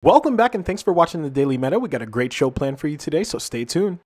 Welcome back and thanks for watching the Daily Meta. We got a great show planned for you today, so stay tuned.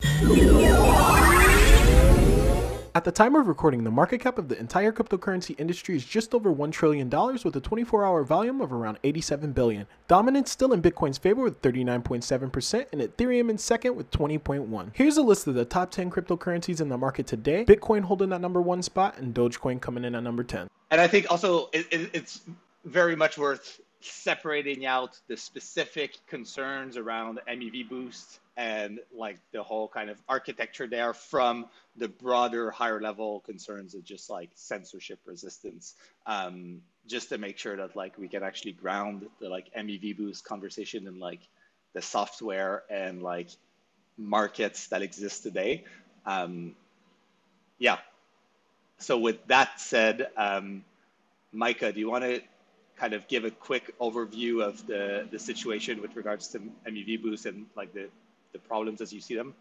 At the time of recording, the market cap of the entire cryptocurrency industry is just over $1 trillion with a 24-hour volume of around 87 billion. Dominance still in Bitcoin's favor with 39.7% and Ethereum in second with 20.1%. Here's a list of the top 10 cryptocurrencies in the market today. Bitcoin holding that number 1 spot and Dogecoin coming in at number 10. And I think also it's very much worth separating out the specific concerns around MEV boost and like the whole kind of architecture there from the broader higher level concerns of just like censorship resistance, just to make sure that like we can actually ground the like MEV boost conversation in like the software and like markets that exist today. Yeah. So with that said, Micah, do you want to kind of give a quick overview of the situation with regards to MEV boost and like the problems as you see them?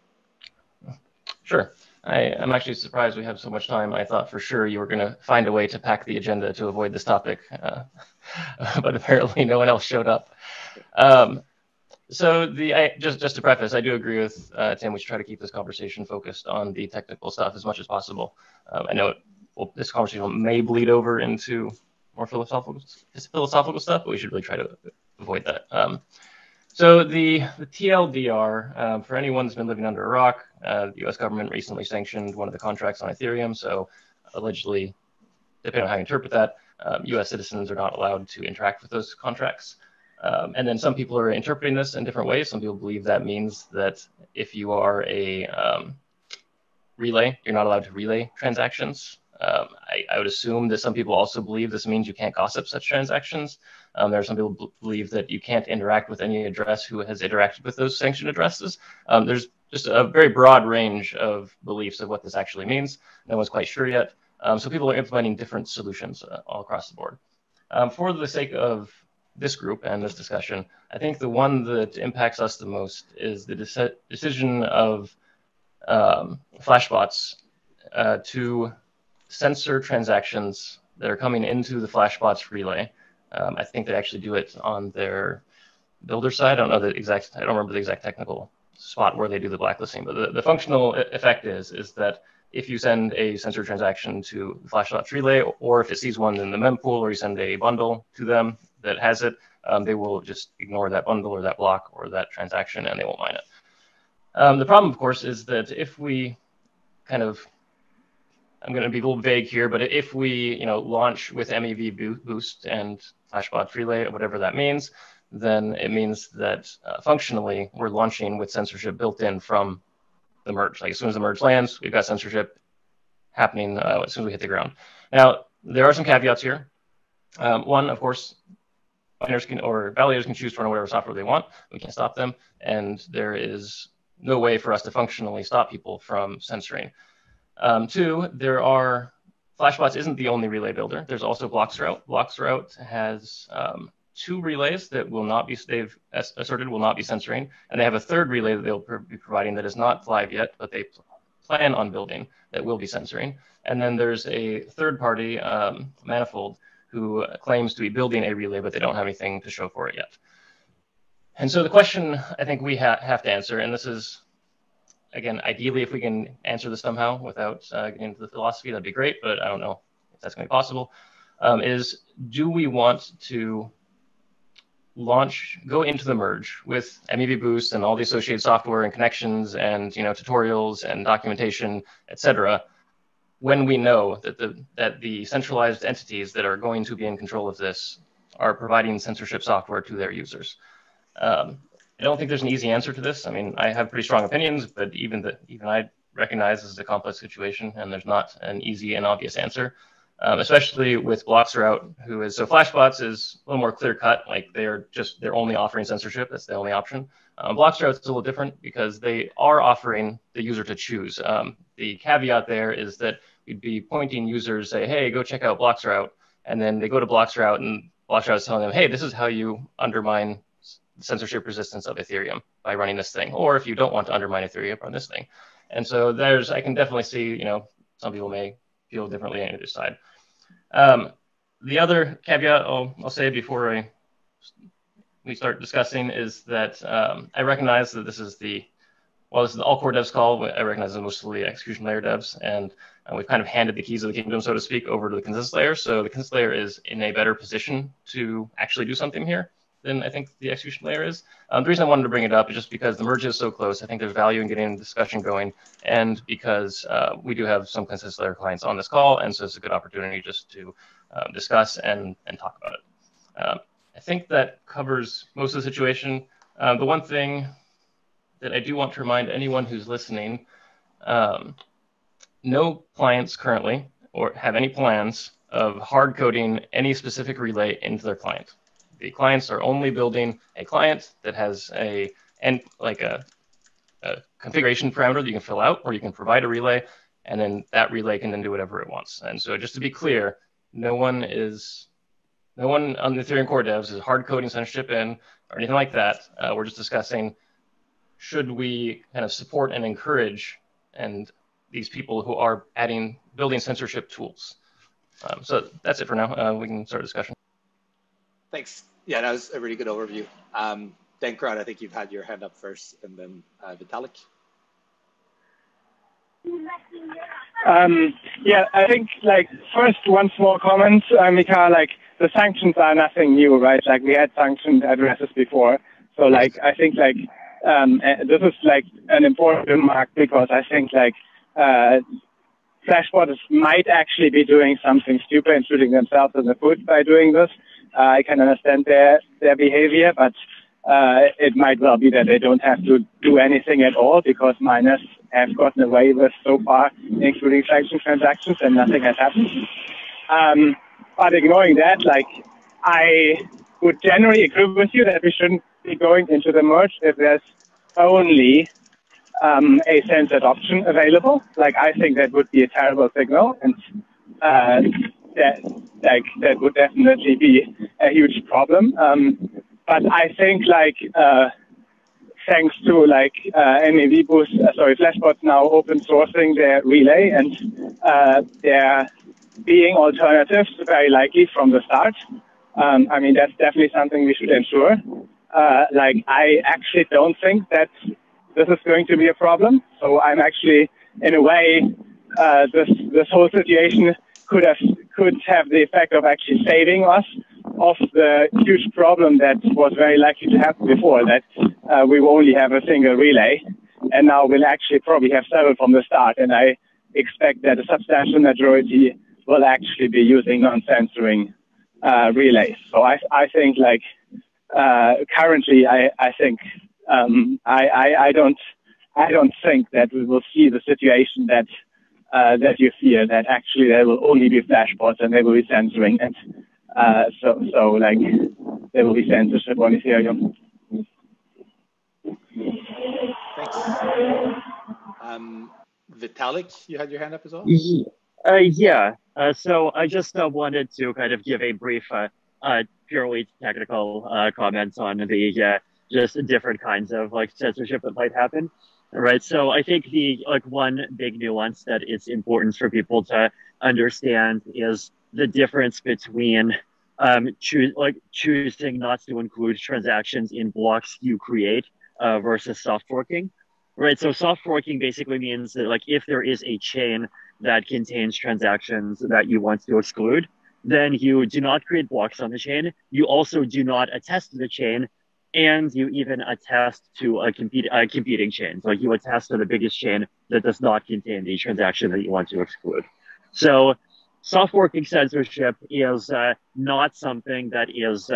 Sure. I'm actually surprised we have so much time. I thought for sure you were going to find a way to pack the agenda to avoid this topic, but apparently no one else showed up. So just to preface, I do agree with Tim. We should try to keep this conversation focused on the technical stuff as much as possible. I know this conversation may bleed over into more philosophical stuff, but we should really try to avoid that. So the TLDR, for anyone who's been living under a rock, the US government recently sanctioned one of the contracts on Ethereum. So allegedly, depending on how you interpret that, US citizens are not allowed to interact with those contracts. And then some people are interpreting this in different ways. Some people believe that means that if you are a relay, you're not allowed to relay transactions. I would assume that some people also believe this means you can't gossip such transactions. There are some people who believe that you can't interact with any address who has interacted with those sanctioned addresses. There's just a very broad range of beliefs of what this actually means. No one's quite sure yet. So people are implementing different solutions all across the board. For the sake of this group and this discussion, I think the one that impacts us the most is the decision of Flashbots to censor transactions that are coming into the Flashbots relay. I think they actually do it on their builder side. I don't remember the exact technical spot where they do the blacklisting, but the functional effect is that if you send a censored transaction to the Flashbots relay, or if it sees one in the mempool, or you send a bundle to them that has it, they will just ignore that bundle or that block or that transaction, and they won't mine it. The problem, of course, is that if we kind of, I'm going to be a little vague here, but if we, launch with MEV boost and Flashbots relay, whatever that means, then it means that functionally we're launching with censorship built in from the merge. Like as soon as the merge lands, we've got censorship happening as soon as we hit the ground. Now, there are some caveats here. One, of course, miners or validators can choose to run whatever software they want. We can't stop them, and there is no way for us to functionally stop people from censoring. Two, Flashbots isn't the only relay builder. There's also Bloxroute. Bloxroute has 2 relays that they've asserted will not be censoring, and they have a third relay that they'll be providing that is not live yet, but they plan on building that will be censoring. And then there's a third party, Manifold, who claims to be building a relay, but they don't have anything to show for it yet. And so the question I think we have to answer, and this is, again, ideally, if we can answer this somehow without getting into the philosophy, that'd be great, but I don't know if that's going to be possible, is do we want to go into the merge with MEV boost and all the associated software and connections and tutorials and documentation, et cetera, when we know that the centralized entities that are going to be in control of this are providing censorship software to their users? I don't think there's an easy answer to this. I mean, I have pretty strong opinions, but even I recognize this is a complex situation, and there's not an easy and obvious answer, especially with Bloxroute, so Flashbots is a little more clear cut. Like they're only offering censorship. That's the only option. Bloxroute is a little different because they are offering the user to choose. The caveat there is that we'd be pointing users, say, hey, go check out Bloxroute, and then they go to Bloxroute, and Bloxroute is telling them, hey, this is how you undermine censorship resistance of Ethereum by running this thing. Or if you don't want to undermine Ethereum, run this thing. And so I can definitely see, some people may feel differently on either side. The other caveat I'll say before I we start discussing is that I recognize that this is the all-core devs call. I recognize it's mostly execution layer devs, and we've kind of handed the keys of the kingdom, so to speak, over to the consensus layer. So the consensus layer is in a better position to actually do something here than I think the execution layer is. The reason I wanted to bring it up is just because the merge is so close. I think there's value in getting the discussion going, and because we do have some consensus layer clients on this call, and so it's a good opportunity just to discuss and talk about it. I think that covers most of the situation. The one thing that I do want to remind anyone who's listening, no clients currently or have any plans of hard coding any specific relay into their client. The clients are only building a client that has a configuration parameter that you can fill out, or you can provide a relay, and then that relay can then do whatever it wants. And so just to be clear, no one on the Ethereum core devs is hard coding censorship in or anything like that. We're just discussing, should we kind of support and encourage these people who are building censorship tools? So that's it for now. We can start a discussion. Thanks. Yeah, that was a really good overview. Denkrad, I think you've had your hand up first, and then Vitalik. Yeah, I think first one small comment, Mika, the sanctions are nothing new, right? We had sanctioned addresses before. So I think this is an important remark, because I think Flashbots might actually be doing something stupid and shooting themselves in the foot by doing this. I can understand their behavior, but it might well be that they don't have to do anything at all, because miners have gotten away with so far, including sanction transactions, and nothing has happened. But ignoring that, I would generally agree with you that we shouldn't be going into the merge if there's only a censored option available. I think that would be a terrible signal, and that would definitely be a huge problem. But I think thanks to MEV Boost, Flashbots now open sourcing their relay, and they're being alternatives very likely from the start. I mean, that's definitely something we should ensure. I actually don't think that this is going to be a problem. So I'm actually, in a way, this whole situation could have the effect of actually saving us of the huge problem that was very likely to happen before, that we will only have a single relay, and now we'll actually probably have several from the start. And I expect that a substantial majority will actually be using non-censoring relays. So I think currently I think I don't think that we will see the situation that you fear, that actually there will only be Flashbots and they will be censoring, and so there will be censorship on Ethereum. Thanks. Vitalik, you had your hand up as well? Yeah. So I just wanted to kind of give a brief, purely technical comments on the just different kinds of censorship that might happen. Right. So I think the one big nuance that it's important for people to understand is the difference between choosing not to include transactions in blocks you create versus soft forking. Right. So soft forking basically means that if there is a chain that contains transactions that you want to exclude, then you do not create blocks on the chain. You also do not attest to the chain, and you even attest to a competing chain. So you attest to the biggest chain that does not contain the transaction that you want to exclude. So soft forking censorship is not something that is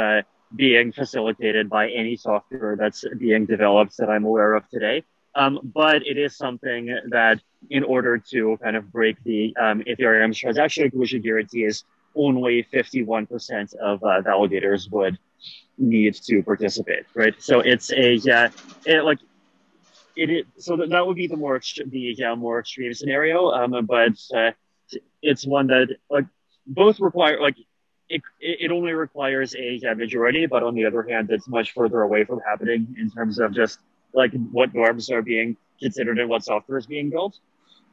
being facilitated by any software that's being developed that I'm aware of today. But it is something that, in order to kind of break the Ethereum's transaction inclusion guarantees, only 51% of validators would need to participate, right? So it's a so that would be the more extreme scenario. But it's one that both require it only requires a majority, but on the other hand, it's much further away from happening in terms of just what norms are being considered and what software is being built.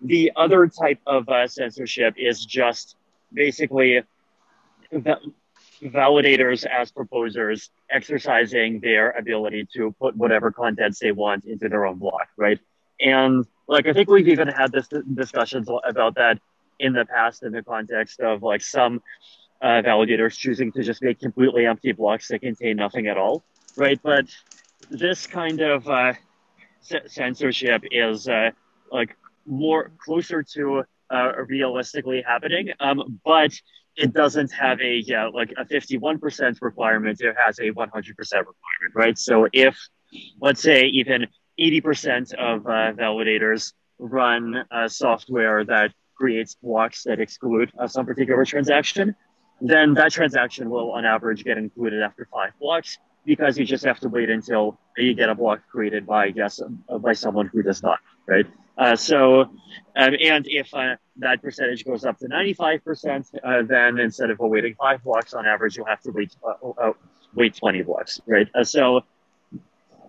The other type of censorship is just basically validators as proposers exercising their ability to put whatever contents they want into their own block, right? And like I think we've even had this discussions about that in the past in the context of like some validators choosing to just make completely empty blocks that contain nothing at all, right? But this kind of censorship is like more closer to realistically happening, but it doesn't have a like a 51% requirement. It has a 100% requirement, right? So if let's say even 80% of validators run software that creates blocks that exclude some particular transaction, then that transaction will on average get included after 5 blocks, because you just have to wait until you get a block created by, I guess, by someone who does not, right? And if that percentage goes up to 95%, then instead of waiting 5 blocks on average, you'll have to wait 20 blocks, right? So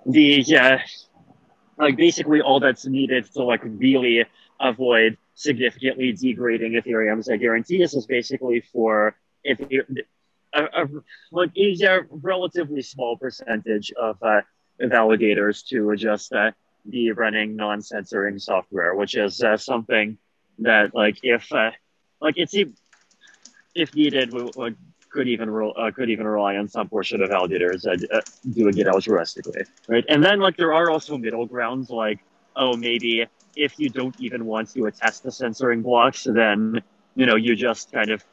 the like basically all that's needed to like really avoid significantly degrading Ethereum's guarantees is basically for if like a relatively small percentage of validators to just be running non-censoring software, which is something that like if needed, we could even rely on some portion of validators doing it altruistically, right? And then like there are also middle grounds, like maybe if you don't even want to attest the censoring blocks, then you just kind of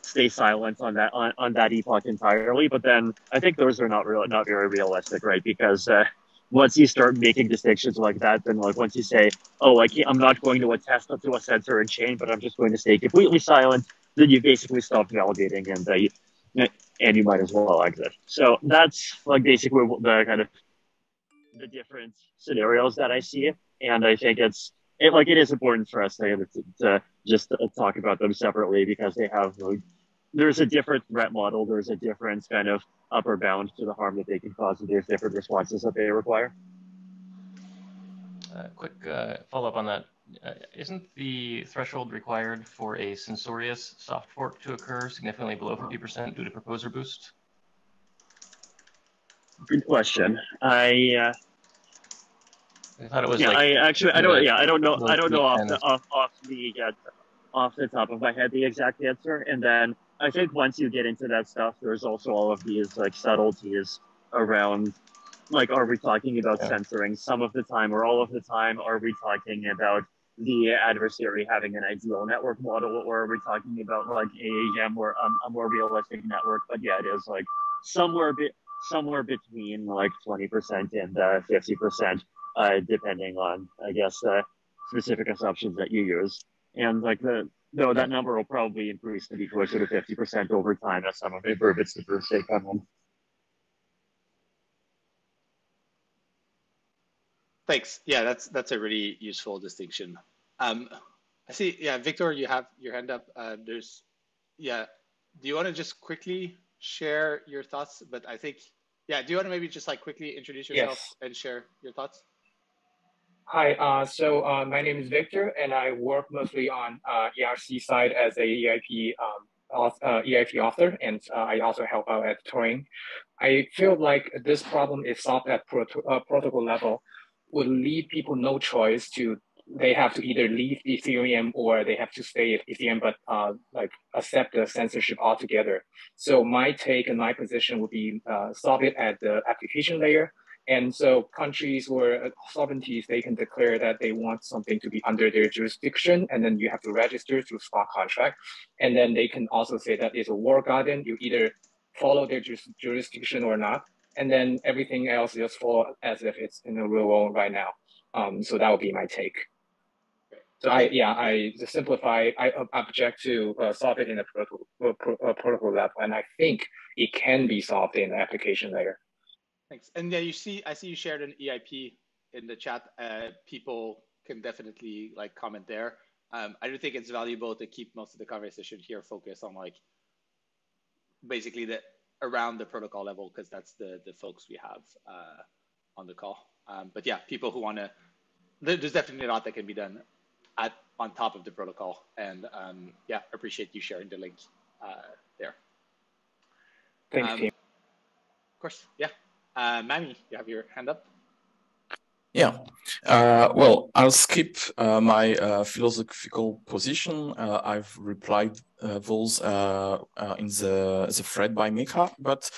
stay silent on that epoch entirely. But then I think those are not very realistic, right? Because once you start making distinctions like that, then like once you say, I'm not going to attest to a censoring chain, but I'm just going to stay completely silent, then you basically stop validating, and you might as well exit. So that's like basically the kind of the different scenarios that I see, and I think it is important for us to just talk about them separately, because they have there's a different threat model, there's a different kind of upper bound to the harm that they can cause, and there's different responses that they require. Quick follow-up on that. Isn't the threshold required for a censorious soft fork to occur significantly below 50% due to proposer boost? Good question. I thought it was I don't know off the top of my head the exact answer. And then I think once you get into that stuff, there's also all of these like subtleties around, like, are we talking about censoring some of the time or all of the time? Are we talking about the adversary having an ideal network model, or are we talking about like a more realistic network? But yeah, it is like somewhere between like 20% and 50%, depending on, I guess, specific assumptions that you use. And like that number will probably increase to be closer to 50% over time as some of the improvements to proof stake come in. Thanks. Yeah, that's a really useful distinction. I see. Yeah, Victor, you have your hand up. Do you want to just quickly share your thoughts? But I think, do you want to maybe just like quickly introduce yourself and share your thoughts? Hi, so my name is Victor, and I work mostly on ERC side as a EIP author, and I also help out at Turing. I feel like this problem, if solved at protocol level, would leave people no choice they have to either leave Ethereum or they have to stay at Ethereum, but like accept the censorship altogether. So my take and my position would be solve it at the application layer. And so countries or sovereignties, they can declare that they want something to be under their jurisdiction, and then you have to register through smart contract. And then they can also say that it's a war garden. You either follow their jurisdiction or not. And then everything else just fall as if it's in the real world right now. So that would be my take. So I just simplify. I object to solve it in a protocol level, and I think it can be solved in the application layer. Thanks. And I see you shared an EIP in the chat. People can definitely like comment there. I do think it's valuable to keep most of the conversation here focused on like basically around the protocol level, because that's the folks we have on the call. But yeah, people who want to, there's definitely a lot that can be done on top of the protocol. And appreciate you sharing the link there. Thanks, team. Of course, yeah. Manny, you have your hand up. Yeah. Well, I'll skip my philosophical position. I've replied those in the thread by Mika, but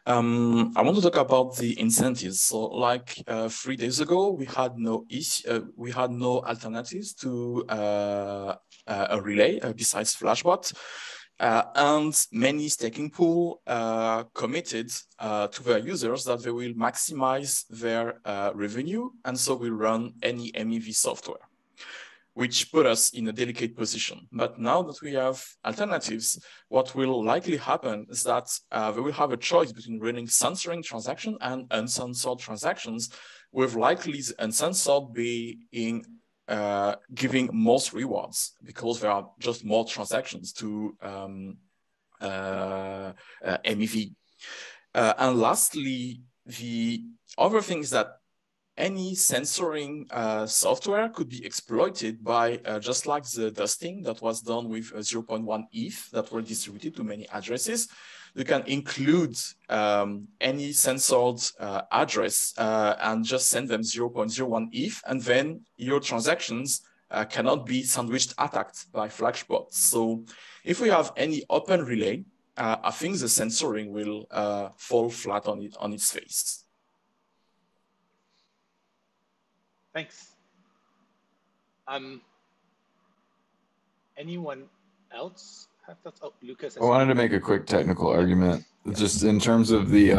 I want to talk about the incentives. So, like 3 days ago, we had no alternatives to a relay besides Flashbot. And many staking pool committed to their users that they will maximize their revenue, and so will run any MEV software, which put us in a delicate position. But now that we have alternatives, what will likely happen is that they will have a choice between running censoring transactions and uncensored transactions, with likely the uncensored being giving most rewards because there are just more transactions to MEV. And lastly, the other thing is that any censoring software could be exploited by just like the dusting that was done with 0.1 ETH that were distributed to many addresses. You can include any censored address and just send them 0.01 ETH, and then your transactions cannot be sandwiched attacked by Flashbots. So if we have any open relay, I think the censoring will fall flat on its face. Thanks. Anyone else have thoughts? Oh, Lucas. I wanted to make a quick technical argument, just in terms of the.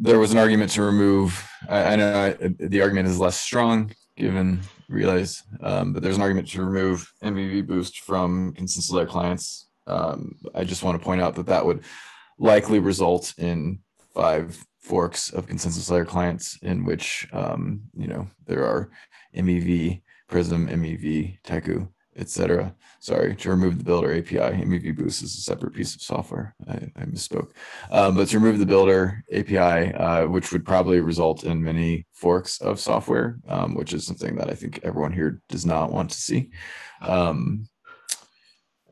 There was an argument to remove. I know the argument is less strong given relays, but there's an argument to remove MEV boost from consensus layer clients. I just want to point out that that would likely result in 5 forks of consensus layer clients in which there are MEV, Prism, MEV, Teku, etc. Sorry, to remove the builder API. MEV Boost is a separate piece of software. I misspoke. But to remove the builder API, which would probably result in many forks of software, which is something that I think everyone here does not want to see,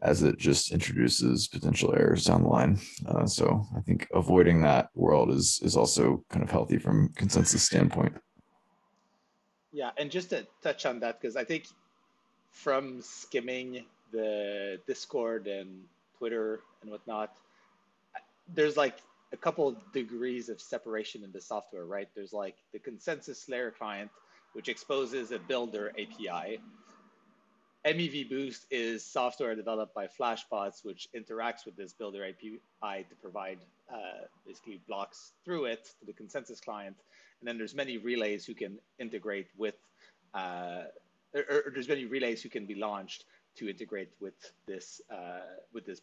as it just introduces potential errors down the line. So I think avoiding that world is also kind of healthy from consensus standpoint. Yeah, and just to touch on that, because I think from skimming the Discord and Twitter and whatnot, there's like a couple degrees of separation in the software, right? There's like the consensus layer client, which exposes a builder API. MEV Boost is software developed by Flashbots, which interacts with this builder API to provide basically blocks through it to the consensus client. And then there's many relays who can integrate with or there's many relays who can be launched to integrate with this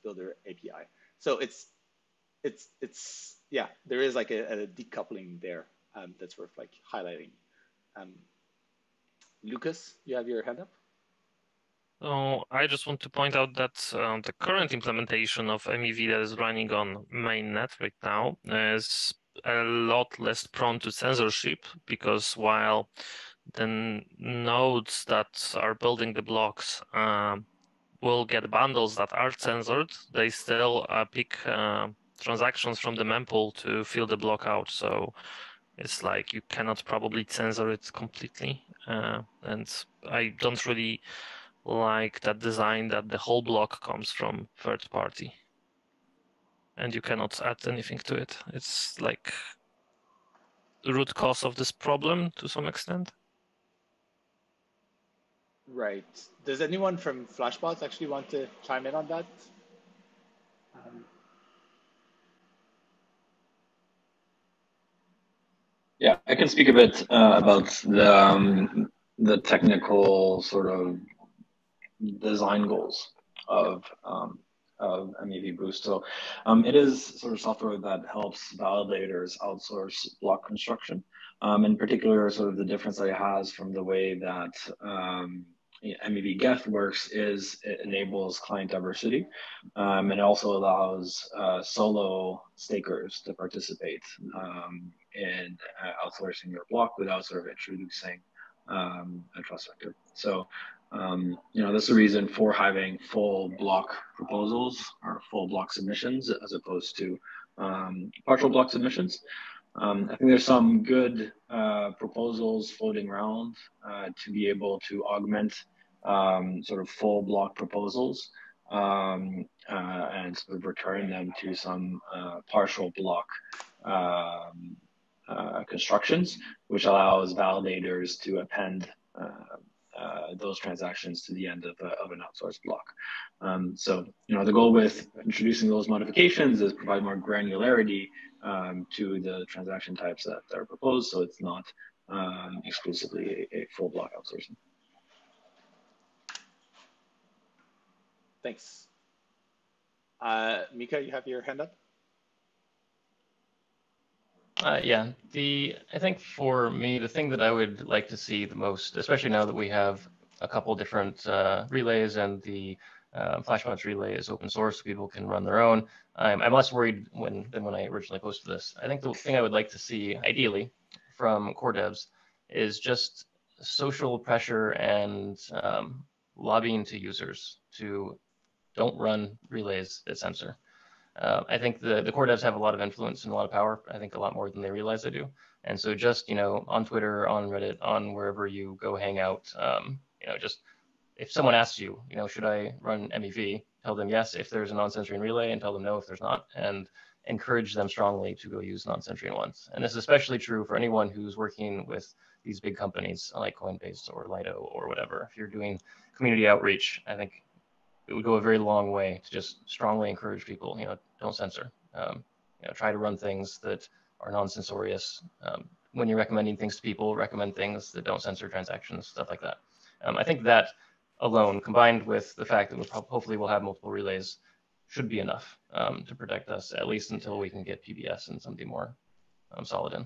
builder API. So it's yeah, there is like a decoupling there that's worth like highlighting. Lucas, you have your hand up. So I just want to point out that the current implementation of MEV that is running on mainnet right now is a lot less prone to censorship, because while the nodes that are building the blocks will get bundles that are censored, they still pick transactions from the mempool to fill the block out. So it's like you cannot probably censor it completely. And I don't really like that design that the whole block comes from third party and you cannot add anything to it. It's like the root cause of this problem to some extent. Right. Does anyone from Flashbots actually want to chime in on that? Yeah, I can speak a bit about the technical sort of design goals of MEV Boost. So it is sort of software that helps validators outsource block construction. In particular, sort of the difference that it has from the way that MEV Geth works is it enables client diversity, and it also allows solo stakers to participate in outsourcing your block without sort of introducing a trust vector. So That's the reason for having full block proposals or full block submissions as opposed to partial block submissions. I think there's some good proposals floating around to be able to augment sort of full block proposals and sort of return them to some partial block constructions, which allows validators to append those transactions to the end of an outsourced block. So, the goal with introducing those modifications is provide more granularity to the transaction types that are proposed, so it's not exclusively a full block outsourcing. Thanks. Mika, you have your hand up? Yeah, I think for me, the thing that I would like to see the most, especially now that we have a couple different relays and the Flashbots relay is open source, people can run their own. I'm less worried than when I originally posted this. I think the thing I would like to see, ideally, from core devs is just social pressure and lobbying to users to don't run relays that censor. I think the core devs have a lot of influence and a lot of power. I think a lot more than they realize they do. And so just, on Twitter, on Reddit, on wherever you go hang out, just if someone asks you, should I run MEV, tell them yes if there's a non-censoring relay and tell them no if there's not, and encourage them strongly to go use non-censoring ones. And this is especially true for anyone who's working with these big companies like Coinbase or Lido or whatever. If you're doing community outreach, I think it would go a very long way to just strongly encourage people, don't censor. Try to run things that are non-censorious. When you're recommending things to people, recommend things that don't censor transactions, stuff like that. I think that alone, combined with the fact that hopefully we'll have multiple relays, should be enough to protect us, at least until we can get PBS and something more solid in.